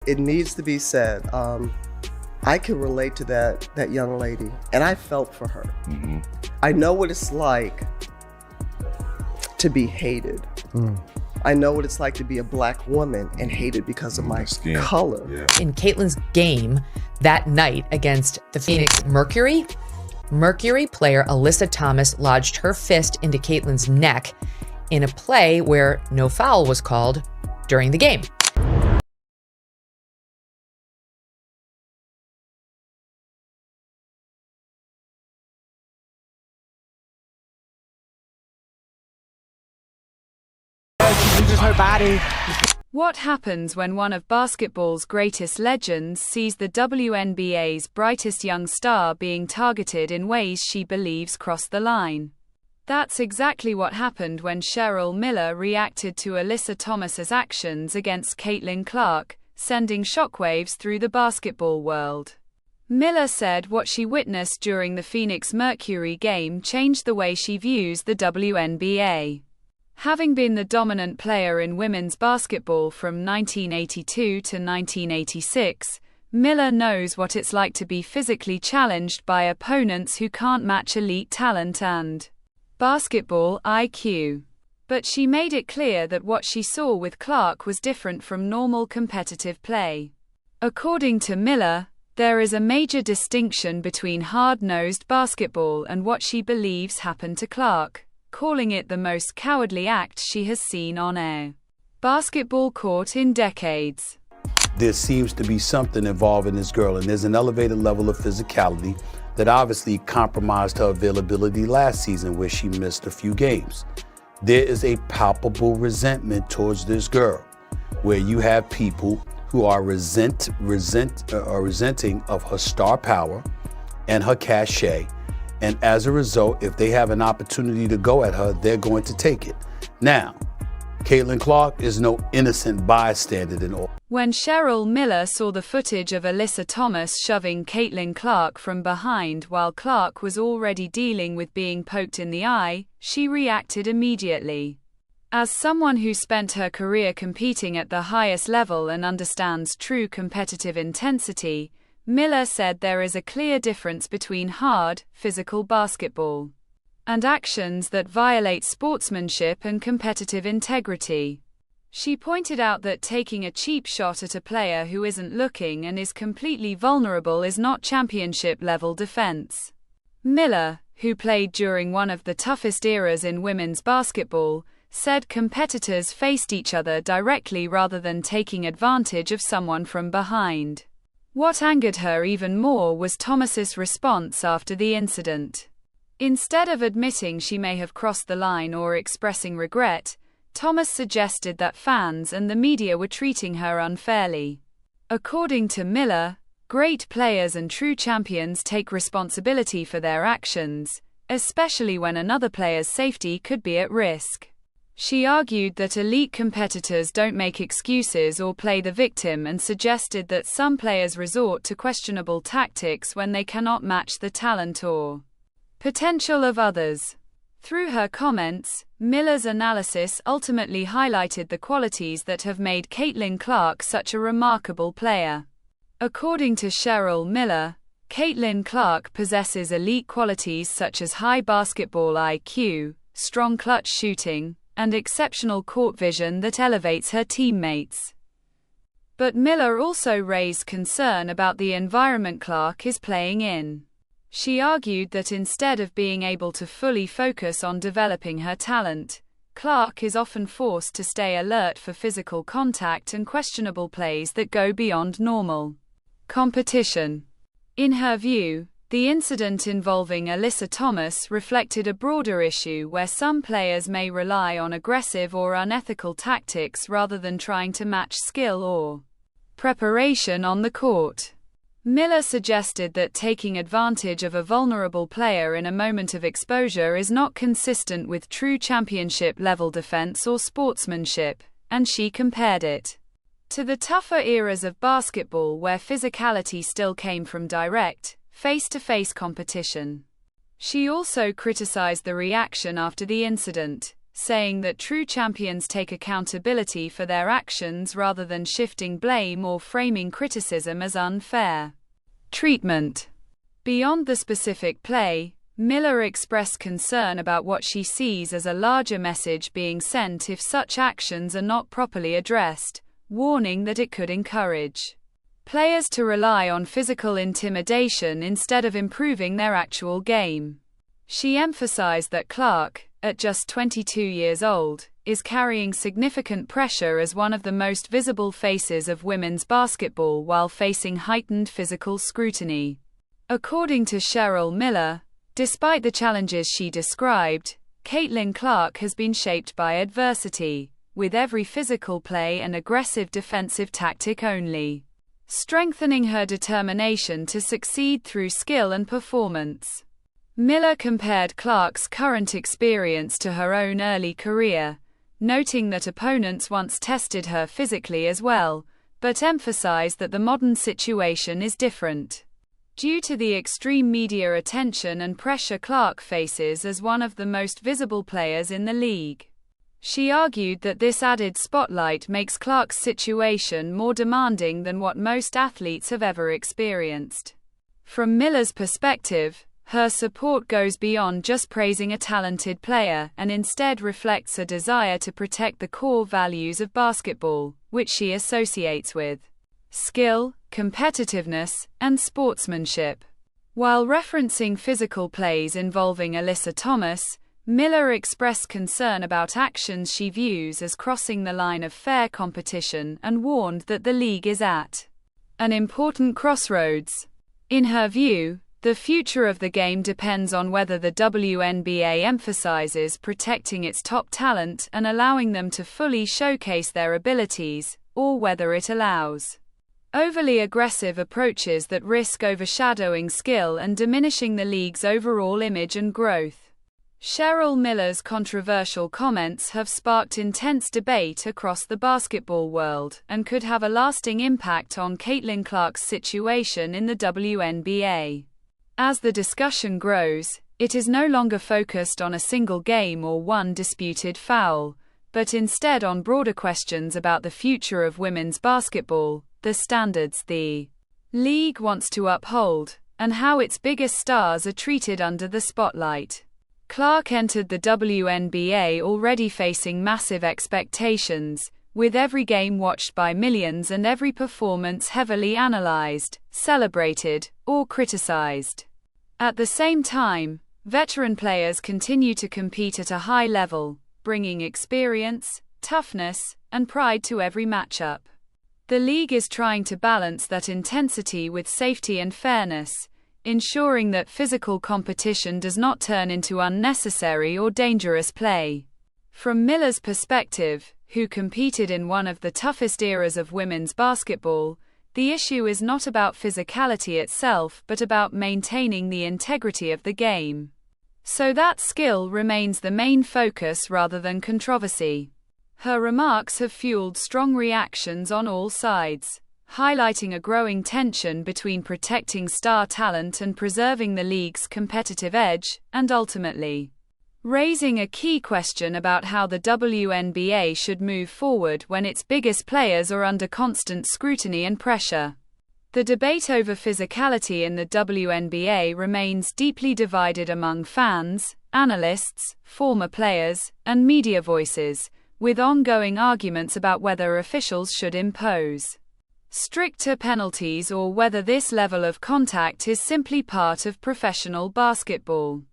it needs to be said. I can relate to that young lady, and I felt for her. Mm-hmm. I know what it's like to be hated. I know what it's like to be a black woman and hated because of my color. Yeah. In Caitlin's game that night against the Phoenix Mercury player Alyssa Thomas lodged her fist into Caitlin's neck in a play where no foul was called during the game. Her body. What happens when one of basketball's greatest legends sees the WNBA's brightest young star being targeted in ways she believes cross the line? That's exactly what happened when Cheryl Miller reacted to Alyssa Thomas's actions against Caitlin Clark, sending shockwaves through the basketball world. Miller said what she witnessed during the Phoenix Mercury game changed the way she views the WNBA. Having been the dominant player in women's basketball from 1982 to 1986, Miller knows what it's like to be physically challenged by opponents who can't match elite talent and basketball IQ. But she made it clear that what she saw with Clark was different from normal competitive play. According to Miller, there is a major distinction between hard-nosed basketball and what she believes happened to Clark, calling it the most cowardly act she has seen on a basketball court in decades. There seems to be something involving this girl, and there's an elevated level of physicality that obviously compromised her availability last season where she missed a few games. There is a palpable resentment towards this girl, where you have people who are resenting of her star power and her cachet. And as a result, if they have an opportunity to go at her, they're going to take it. Now, Caitlin Clark is no innocent bystander in all. When Cheryl Miller saw the footage of Alyssa Thomas shoving Caitlin Clark from behind while Clark was already dealing with being poked in the eye, she reacted immediately. As someone who spent her career competing at the highest level and understands true competitive intensity, Miller said there is a clear difference between hard, physical basketball and actions that violate sportsmanship and competitive integrity. She pointed out that taking a cheap shot at a player who isn't looking and is completely vulnerable is not championship-level defense. Miller, who played during one of the toughest eras in women's basketball, said competitors faced each other directly rather than taking advantage of someone from behind. What angered her even more was Thomas's response after the incident. Instead of admitting she may have crossed the line or expressing regret, Thomas suggested that fans and the media were treating her unfairly. According to Miller, great players and true champions take responsibility for their actions, especially when another player's safety could be at risk. She argued that elite competitors don't make excuses or play the victim and suggested that some players resort to questionable tactics when they cannot match the talent or potential of others. Through her comments, Miller's analysis ultimately highlighted the qualities that have made Caitlin Clark such a remarkable player. According to Cheryl Miller, Caitlin Clark possesses elite qualities such as high basketball IQ, strong clutch shooting, and exceptional court vision that elevates her teammates. But Miller also raised concern about the environment Clark is playing in. She argued that instead of being able to fully focus on developing her talent, Clark is often forced to stay alert for physical contact and questionable plays that go beyond normal competition. In her view, the incident involving Alyssa Thomas reflected a broader issue where some players may rely on aggressive or unethical tactics rather than trying to match skill or preparation on the court. Miller suggested that taking advantage of a vulnerable player in a moment of exposure is not consistent with true championship-level defense or sportsmanship, and she compared it to the tougher eras of basketball where physicality still came from direct, face-to-face competition. She also criticized the reaction after the incident, saying that true champions take accountability for their actions rather than shifting blame or framing criticism as unfair treatment. Beyond the specific play, Miller expressed concern about what she sees as a larger message being sent if such actions are not properly addressed, warning that it could encourage players to rely on physical intimidation instead of improving their actual game. She emphasized that Clark, at just 22 years old, is carrying significant pressure as one of the most visible faces of women's basketball while facing heightened physical scrutiny. According to Cheryl Miller, despite the challenges she described, Caitlin Clark has been shaped by adversity, with every physical play an aggressive defensive tactic only, strengthening her determination to succeed through skill and performance. Miller compared Clark's current experience to her own early career, noting that opponents once tested her physically as well, but emphasized that the modern situation is different. Due to the extreme media attention and pressure Clark faces as one of the most visible players in the league. She argued that this added spotlight makes Clark's situation more demanding than what most athletes have ever experienced. From Miller's perspective, her support goes beyond just praising a talented player and instead reflects a desire to protect the core values of basketball, which she associates with skill, competitiveness, and sportsmanship. While referencing physical plays involving Alyssa Thomas, Miller expressed concern about actions she views as crossing the line of fair competition and warned that the league is at an important crossroads. In her view, the future of the game depends on whether the WNBA emphasizes protecting its top talent and allowing them to fully showcase their abilities, or whether it allows overly aggressive approaches that risk overshadowing skill and diminishing the league's overall image and growth. Cheryl Miller's controversial comments have sparked intense debate across the basketball world and could have a lasting impact on Caitlin Clark's situation in the WNBA. As the discussion grows, it is no longer focused on a single game or one disputed foul, but instead on broader questions about the future of women's basketball, the standards the league wants to uphold, and how its biggest stars are treated under the spotlight. Clark entered the WNBA already facing massive expectations, with every game watched by millions and every performance heavily analyzed, celebrated, or criticized. At the same time, veteran players continue to compete at a high level, bringing experience, toughness, and pride to every matchup. The league is trying to balance that intensity with safety and fairness, ensuring that physical competition does not turn into unnecessary or dangerous play. From Miller's perspective, who competed in one of the toughest eras of women's basketball, the issue is not about physicality itself but about maintaining the integrity of the game. So that skill remains the main focus rather than controversy. Her remarks have fueled strong reactions on all sides, highlighting a growing tension between protecting star talent and preserving the league's competitive edge, and ultimately raising a key question about how the WNBA should move forward when its biggest players are under constant scrutiny and pressure. The debate over physicality in the WNBA remains deeply divided among fans, analysts, former players, and media voices, with ongoing arguments about whether officials should impose stricter penalties or whether this level of contact is simply part of professional basketball.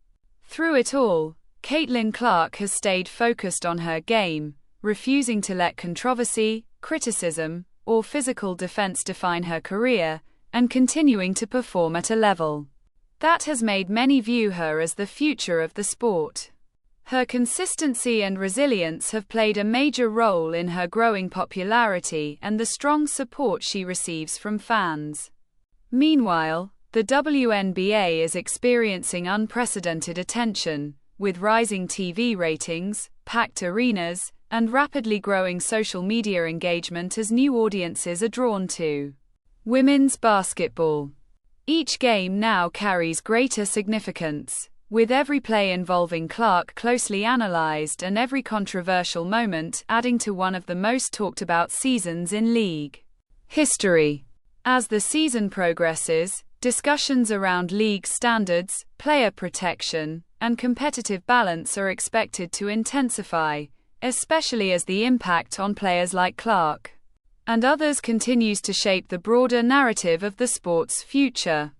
Through it all, Caitlin Clark has stayed focused on her game, refusing to let controversy, criticism, or physical defense define her career, and continuing to perform at a level that has made many view her as the future of the sport. Her consistency and resilience have played a major role in her growing popularity and the strong support she receives from fans. Meanwhile, the WNBA is experiencing unprecedented attention, with rising TV ratings, packed arenas, and rapidly growing social media engagement as new audiences are drawn to women's basketball. Each game now carries greater significance, with every play involving Clark closely analyzed and every controversial moment adding to one of the most talked about seasons in league history. As the season progresses, discussions around league standards, player protection, and competitive balance are expected to intensify, especially as the impact on players like Clark and others continues to shape the broader narrative of the sport's future.